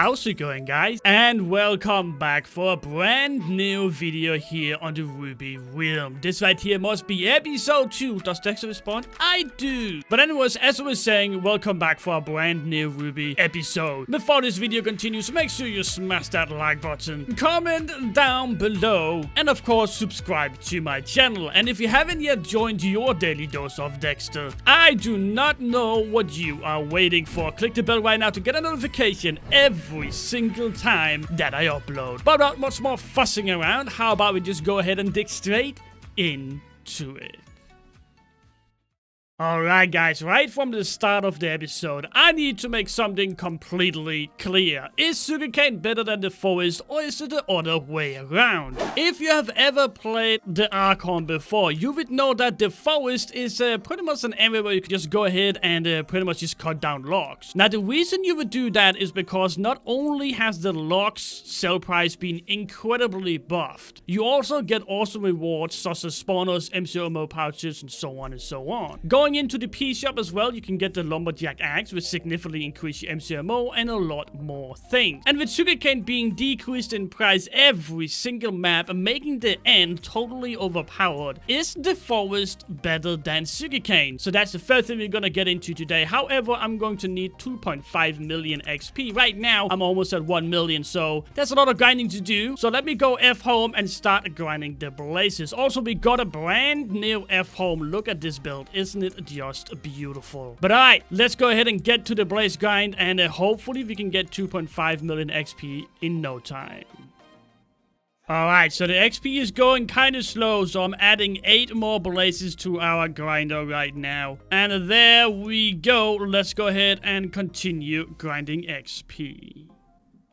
how's it going, guys? And welcome back for a brand new video here on the Ruby realm. This right here must be episode 2. Does Dexter respond? I do. But anyways, as I was saying, welcome back for a brand new Ruby episode. Before this video continues, make sure you smash that like button, comment down below, and of course, subscribe to my channel. And if you haven't yet joined your daily dose of Dexter, I do not know what you are waiting for. Click the bell right now to get a notification every single time that I upload. But not much more fussing around, how about we just go ahead and dig straight into it. Alright guys, right from the start of the episode, I need to make something completely clear. Is sugarcane better than the forest, or is it the other way around? If you have ever played TheArchon before, you would know that the forest is pretty much an area where you can just go ahead and pretty much just cut down logs. Now the reason you would do that is because not only has the logs sell price been incredibly buffed, you also get awesome rewards such as spawners, 𝐔𝐬𝐬 pouches, and so on and so on. Going into the P shop as well, you can get the lumberjack axe, which significantly increase your 𝐔𝐬𝐬 and a lot more things. And with sugarcane being decreased in price every single map and making the end totally overpowered, is the forest better than sugarcane? So that's the first thing we're gonna get into today. However, I'm going to need 2.5 million XP. Right now, I'm almost at 1 million, so there's a lot of grinding to do. So let me go F home and start grinding the blazes. Also, we got a brand new F home. Look at this build, isn't it just beautiful? But alright, let's go ahead and get to the blaze grind, and hopefully we can get 2.5 million XP in no time. Alright, so the XP is going kind of slow, so I'm adding 8 more blazes to our grinder right now. And there we go. Let's go ahead and continue grinding XP.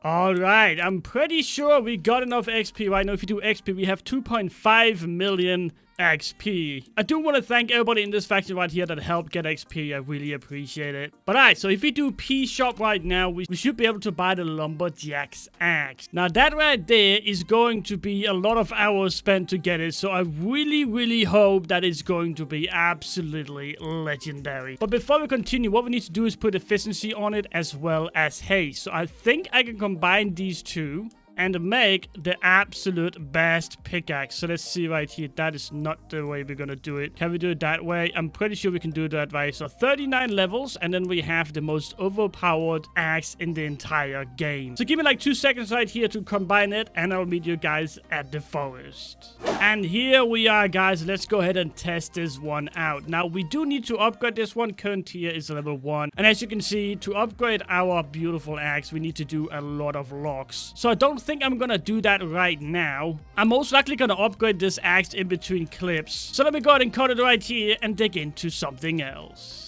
Alright, I'm pretty sure we got enough XP right now. If you do XP, we have 2.5 million XP. I do want to thank everybody in this faction right here that helped get XP. I really appreciate it. But alright, so if we do P shop right now, we should be able to buy the lumberjack's axe. Now that right there is going to be a lot of hours spent to get it, so I really hope that it's going to be absolutely legendary. But before we continue, what we need to do is put efficiency on it as well as haste. So I think I can combine these two and make the absolute best pickaxe. So let's see right here. That is not the way we're gonna do it. Can we do it that way? I'm pretty sure we can do it that way. So 39 levels, and then we have the most overpowered axe in the entire game. So give me like 2 seconds right here to combine it, and I'll meet you guys at the forest. And here we are, guys. Let's go ahead and test this one out. Now, we do need to upgrade this one. Current tier is level 1. And as you can see, to upgrade our beautiful axe, we need to do a lot of logs. So I don't think I'm gonna do that right now. I'm most likely gonna upgrade this axe in between clips. So let me go ahead and cut it right here and dig into something else.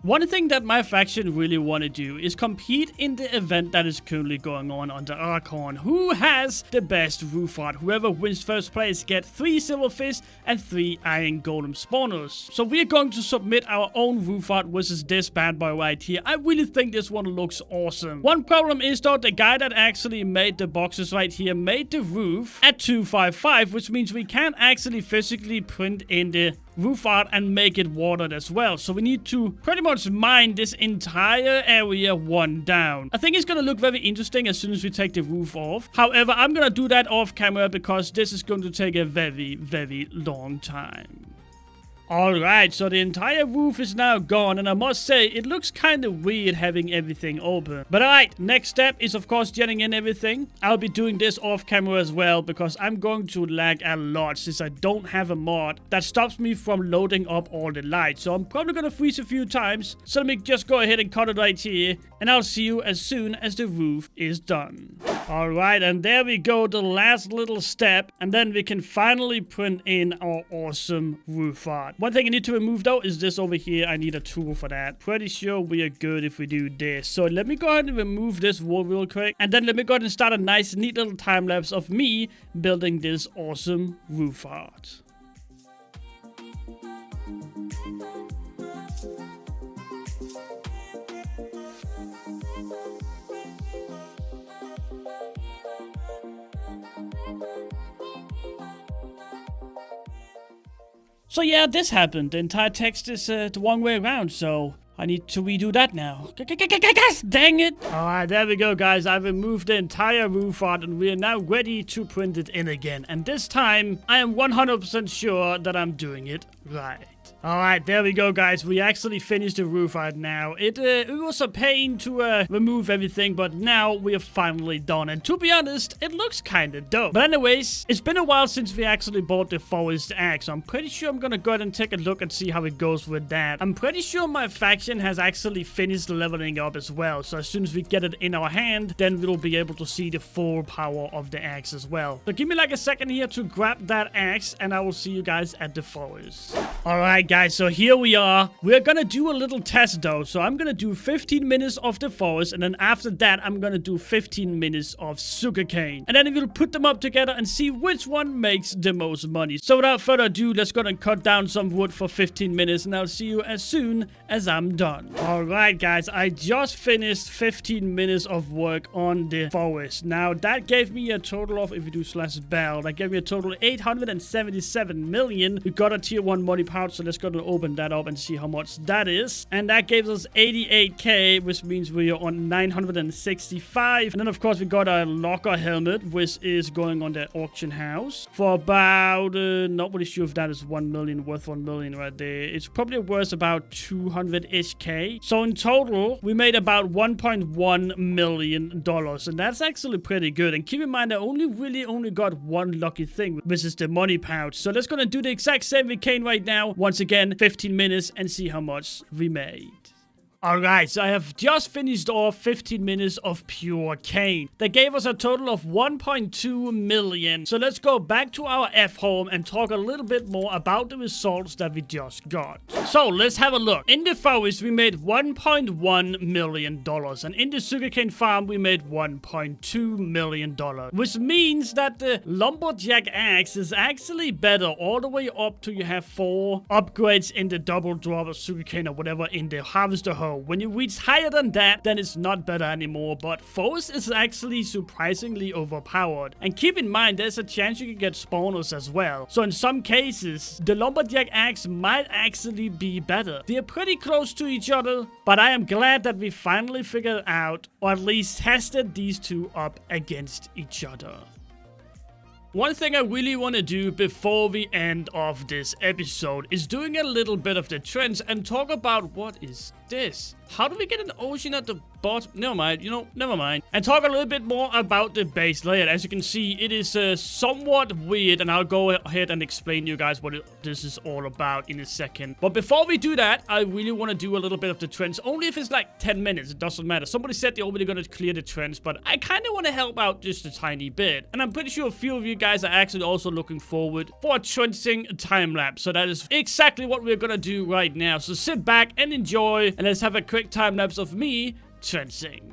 One thing that my faction really want to do is compete in the event that is currently going on the TheArchon. Who has the best roof art? Whoever wins first place get 3 silverfish and 3 iron golem spawners. So we're going to submit our own roof art versus this bad boy right here. I really think this one looks awesome. One problem is though, the guy that actually made the boxes right here made the roof at 255, which means we can't actually physically print in the roof art and make it watered as well. So we need to pretty much mine this entire area one down. I think it's gonna look very interesting as soon as we take the roof off. However, I'm gonna do that off camera because this is going to take a very long time. Alright, so the entire roof is now gone, and I must say, it looks kind of weird having everything open. But alright, next step is of course getting in everything. I'll be doing this off camera as well, because I'm going to lag a lot since I don't have a mod that stops me from loading up all the lights. So I'm probably gonna freeze a few times. So let me just go ahead and cut it right here, and I'll see you as soon as the roof is done. Alright, and there we go, the last little step, and then we can finally print in our awesome roof art. One thing I need to remove though is this over here. I need a tool for that. Pretty sure we are good if we do this. So let me go ahead and remove this wall real quick, and then let me go ahead and start a nice neat little time lapse of me building this awesome roof art. So yeah, this happened. The entire text is the wrong way around, so I need to redo that now. Guys, dang it. Alright, there we go, guys. I've removed the entire roof art and we are now ready to print it in again. And this time, I am 100% sure that I'm doing it right. Alright, there we go, guys. We actually finished the roof art now. It was a pain to remove everything, but now we are finally done. And to be honest, it looks kind of dope. But anyways, it's been a while since we actually bought the forest axe. So I'm pretty sure I'm gonna go ahead and take a look and see how it goes with that. I'm pretty sure my faction has actually finished leveling up as well. So as soon as we get it in our hand, then we'll be able to see the full power of the axe as well. So give me like a second here to grab that axe, and I will see you guys at the forest. Alright, guys, so here we are. We're gonna do a little test though. So I'm gonna do 15 minutes of the forest, and then after that I'm gonna do 15 minutes of sugarcane, and then we'll put them up together and see which one makes the most money. So without further ado, let's go and cut down some wood for 15 minutes, and I'll see you as soon as I'm done. Alright, guys, I just finished 15 minutes of work on the forest. Now that gave me a total of, if we do /bell, that gave me a total of 877 million. We got a tier 1 money pouch, so let's go to open that up and see how much that is. And that gives us 88k, which means we are on 965. And then of course we got a locker helmet, which is going on the auction house for about not really sure if that is 1 million, worth 1 million right there. It's probably worth about 200-ish k. So in total we made about 1.1 million dollars, and that's actually pretty good. And keep in mind I only got one lucky thing, which is the money pouch. So let's go and do the exact same with Kane right now. Once again, 15 minutes, and see how much we made. Alright, so I have just finished off 15 minutes of pure cane. That gave us a total of 1.2 million. So let's go back to our F home and talk a little bit more about the results that we just got. So let's have a look. In the forest, we made $1.1 million. And in the sugarcane farm, we made $1.2 million. Which means that the lumberjack axe is actually better all the way up to you have 4 upgrades in the double drop of sugarcane or whatever in the harvester home. When you reach higher than that, then it's not better anymore, but forest is actually surprisingly overpowered. And keep in mind, there's a chance you can get spawners as well. So in some cases, the lumberjack axe might actually be better. They're pretty close to each other, but I am glad that we finally figured out, or at least tested these two up against each other. One thing I really want to do before we end off this episode is doing a little bit of the trends and talk about what is this? How do we get an ocean at the bottom? Never mind, never mind. And talk a little bit more about the base layout. As you can see, it is somewhat weird, and I'll go ahead and explain to you guys what this is all about in a second. But before we do that, I really want to do a little bit of the trends, only if it's like 10 minutes. It doesn't matter. Somebody said they're already going to clear the trends, but I kind of want to help out just a tiny bit. And I'm pretty sure a few of you guys are actually also looking forward for a trending time lapse. So that is exactly what we're going to do right now. So sit back and enjoy, and let's have a quick time lapse of me trending.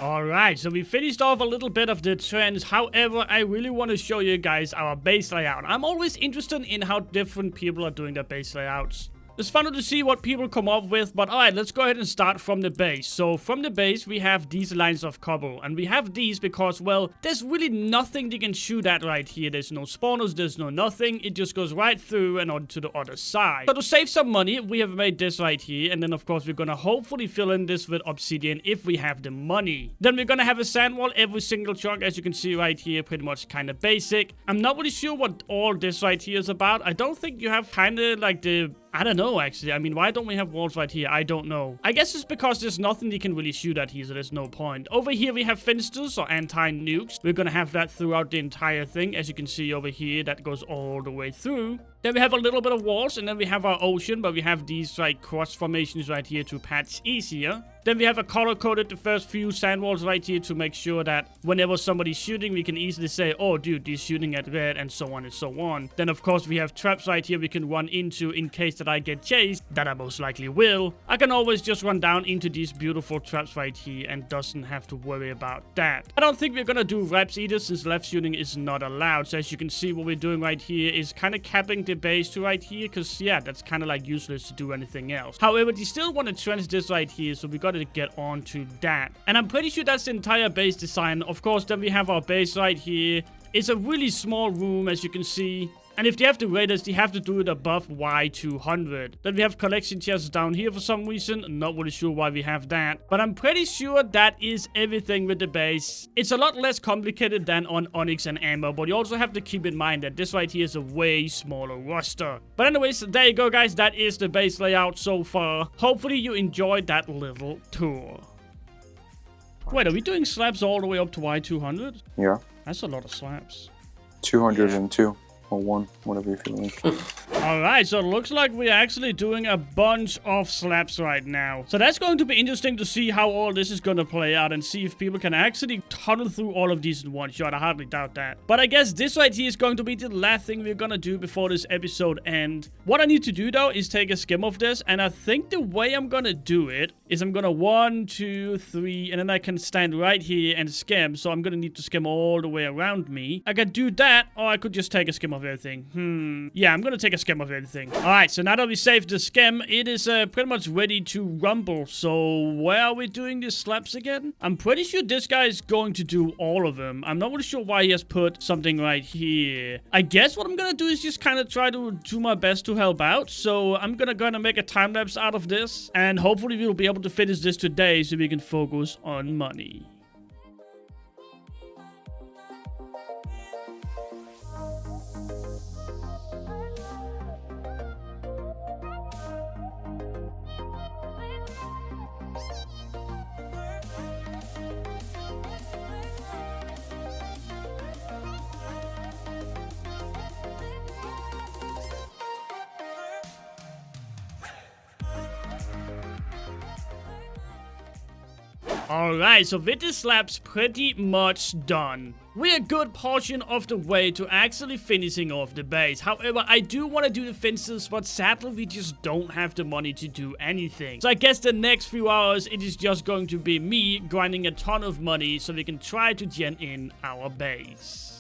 Alright, so we finished off a little bit of the trends. However, I really want to show you guys our base layout. I'm always interested in how different people are doing their base layouts. It's fun to see what people come up with, but alright, let's go ahead and start from the base. So from the base, we have these lines of cobble, and we have these because, well, there's really nothing they can shoot at right here. There's no spawners, there's no nothing. It just goes right through and on to the other side. So to save some money, we have made this right here, and then of course we're gonna hopefully fill in this with obsidian if we have the money. Then we're gonna have a sand wall every single chunk, as you can see right here, pretty much kind of basic. I'm not really sure what all this right here is about. I don't think you have kind of like the... I don't know, actually. I mean, why don't we have walls right here? I don't know. I guess it's because there's nothing you can really shoot at here, so there's no point. Over here, we have finsters or anti-nukes. We're gonna have that throughout the entire thing. As you can see over here, that goes all the way through. Then we have a little bit of walls, and then we have our ocean, but we have these like cross formations right here to patch easier. Then we have a color-coded the first few sand walls right here to make sure that whenever somebody's shooting, we can easily say, oh, dude, he's shooting at red, and so on and so on. Then, of course, we have traps right here we can run into in case that I get chased, that I most likely will. I can always just run down into these beautiful traps right here and doesn't have to worry about that. I don't think we're gonna do reps either since left shooting is not allowed. So as you can see, what we're doing right here is kind of capping the base to right here because, yeah, that's kind of like useless to do anything else. However, you still want to trench this right here, so we got to get on to that. And I'm pretty sure that's the entire base design. Of course, then we have our base right here. It's a really small room, as you can see. And if they have the raiders, they have to do it above Y200. Then we have collection chests down here for some reason. Not really sure why we have that. But I'm pretty sure that is everything with the base. It's a lot less complicated than on Onyx and Amber. But you also have to keep in mind that this right here is a way smaller roster. But anyways, there you go, guys. That is the base layout so far. Hopefully you enjoyed that little tour. Wait, are we doing slabs all the way up to Y200? Yeah. That's a lot of slabs. 202. Or 1, whatever you're feeling. Alright, so it looks like we're actually doing a bunch of slabs right now. So that's going to be interesting to see how all this is going to play out and see if people can actually tunnel through all of these in one shot. I hardly doubt that. But I guess this right here is going to be the last thing we're going to do before this episode ends. What I need to do though is take a skim of this, and I think the way I'm going to do it is I'm going to 1, 2, 3, and then I can stand right here and skim. So I'm going to need to skim all the way around me. I could do that, or I could just take a skim of everything. Yeah, I'm gonna take a skim of everything. Alright, so now that we saved the skim, it is pretty much ready to rumble. So where are we doing these slabs again? I'm pretty sure this guy is going to do all of them. I'm not really sure why he has put something right here. I guess what I'm gonna do is just kind of try to do my best to help out. So I'm gonna make a time lapse out of this, and hopefully we'll be able to finish this today so we can focus on money. Alright, so with the slabs pretty much done. We're a good portion of the way to actually finishing off the base. However, I do want to do the fences, but sadly we just don't have the money to do anything. So I guess the next few hours, it is just going to be me grinding a ton of money so we can try to gen in our base.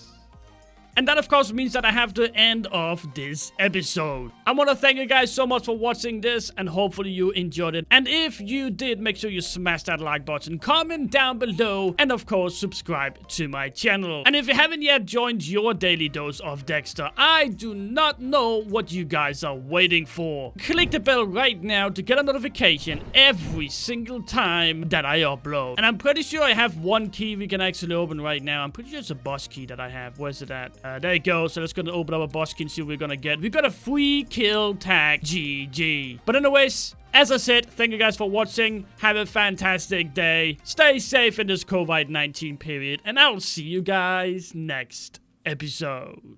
And that, of course, means that I have to end off this episode. I want to thank you guys so much for watching this, and hopefully you enjoyed it. And if you did, make sure you smash that like button, comment down below, and of course, subscribe to my channel. And if you haven't yet joined your daily dose of Dexter, I do not know what you guys are waiting for. Click the bell right now to get a notification every single time that I upload. And I'm pretty sure I have one key we can actually open right now. I'm pretty sure it's a boss key that I have. Where's it at? There you go. So let's go to open up a boss key and see what we're gonna get. We got a free kill tag GG. But anyways, as I said, thank you guys for watching. Have a fantastic day. Stay safe in this COVID-19 period. And I'll see you guys next episode.